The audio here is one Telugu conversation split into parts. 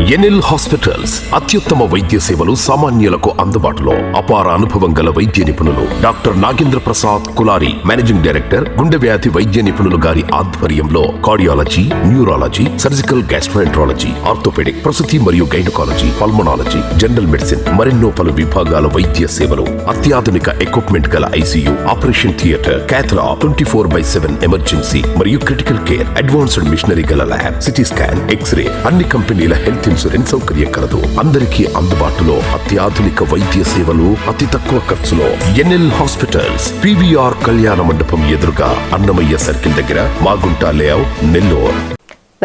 ఎన్ఎల్ హాస్పిటల్స్ అత్యుత్తమ వైద్య సేవలు సామాన్యులకు అందుబాటులో. అపార అనుభవం గల వైద్య నిపుణులు doctor Nagendra Prasad Kulari, managing director, గుండె వ్యాధి వైద్య నిపుణులు గారి ఆధ్వర్యంలో cardiology, neurology, surgical gastroenterology, orthopaedic, ప్రసూతి మరియు గైనకాలజీ, పల్మనాలజీ, జనరల్ మెడిసిన్ మరెన్నో పలు విభాగాల వైద్య సేవలు, అత్యాధునిక ఎక్విప్మెంట్ గల ఐసీయూ, ఆపరేషన్ థియేటర్, క్యాథ్లా, 24/7 ఎమర్జెన్సీ మరియు క్రిటికల్ కేర్, అడ్వాన్స్డ్ మిషనరీ గల ల్యాబ్, సిటీ స్కాన్, ఎక్స్రే, అన్ని కంపెనీల హెల్త్ ఇన్సూరెన్స్ సౌకర్యం కలదు. అందరికీ అందుబాటులో అత్యాధునిక వైద్య సేవలు అతి తక్కువ ఖర్చులో. ఎన్ఎల్ హాస్పిటల్స్, పివిఆర్ కళ్యాణ మండపం ఎదురుగా, అన్నమయ్య సర్కిల్ దగ్గర, Magunta layout, Nellore.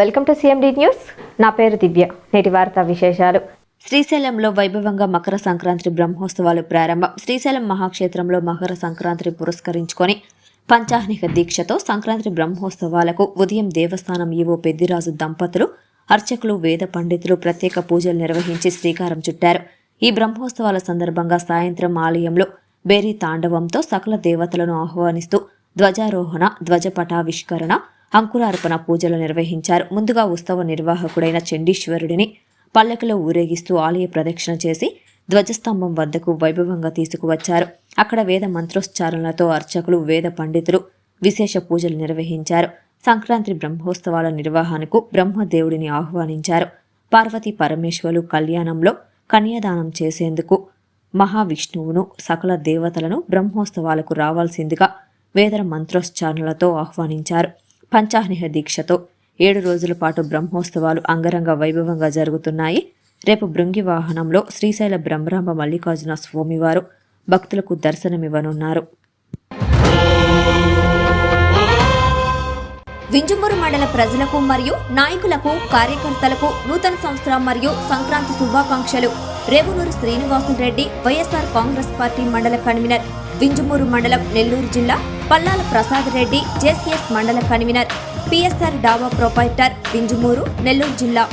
Welcome to CMD news. నా పేరు దివ్య. నేటి వార్తా విశేషాలు. శ్రీశైలంలో వైభవంగా మకర సంక్రాంతి బ్రహ్మోత్సవాలు ప్రారంభం. శ్రీశైలం మహాక్షేత్రంలో మకర సంక్రాంతి పురస్కరించుకొని పంచాహ్నిక దీక్షతో సంక్రాంతి బ్రహ్మోత్సవాలకు ఉదయం దేవస్థానం ఈవో పెద్దిరాజు దంపతులు, అర్చకులు, వేద పండితులు ప్రత్యేక పూజలు నిర్వహించి శ్రీకారం చుట్టారు. ఈ బ్రహ్మోత్సవాల సందర్భంగా సాయంత్రం ఆలయంలో బేరీ తాండవంతో సకల దేవతలను ఆహ్వానిస్తూ ధ్వజారోహణ, ధ్వజపటావిష్కరణ, అంకురార్పణ పూజలు నిర్వహించారు. ముందుగా ఉత్సవ నిర్వాహకుడైన చండీశ్వరుడిని పల్లకిలో ఊరేగిస్తూ ఆలయ ప్రదక్షిణ చేసి ధ్వజస్తంభం వద్దకు వైభవంగా తీసుకువచ్చారు. అక్కడ వేద మంత్రోచ్చారణలతో అర్చకులు, వేద పండితులు విశేష పూజలు నిర్వహించారు. సంక్రాంతి బ్రహ్మోత్సవాల నిర్వహణకు బ్రహ్మదేవుడిని ఆహ్వానించారు. పార్వతీ పరమేశ్వరులు కళ్యాణంలో కన్యాదానం చేసేందుకు మహావిష్ణువును, సకల దేవతలను బ్రహ్మోత్సవాలకు రావాల్సిందిగా వేద మంత్రోచ్చారణలతో ఆహ్వానించారు. పంచాహ్నిక దీక్షతో 7 రోజుల పాటు బ్రహ్మోత్సవాలు అంగరంగ వైభవంగా జరుగుతున్నాయి. రేపు భృంగి వాహనంలో శ్రీశైల బ్రహ్మరాంబ మల్లికార్జున స్వామివారు భక్తులకు దర్శనమివ్వనున్నారు. వింజమూరు మండల ప్రజలకు మరియు నాయకులకు, కార్యకర్తలకు నూతన సంవత్సరం మరియు సంక్రాంతి శుభాకాంక్షలు. రేవునూరు శ్రీనివాసులు రెడ్డి, వైఎస్ఆర్ కాంగ్రెస్ పార్టీ మండల కన్వీనర్, వింజమూరు మండలం, నెల్లూరు జిల్లా. పల్లాల ప్రసాద్ రెడ్డి, జేసీఎస్ మండల కన్వీనర్, పిఎస్ఆర్ డాబా ప్రొపైటర్, వింజమూరు, నెల్లూరు జిల్లా.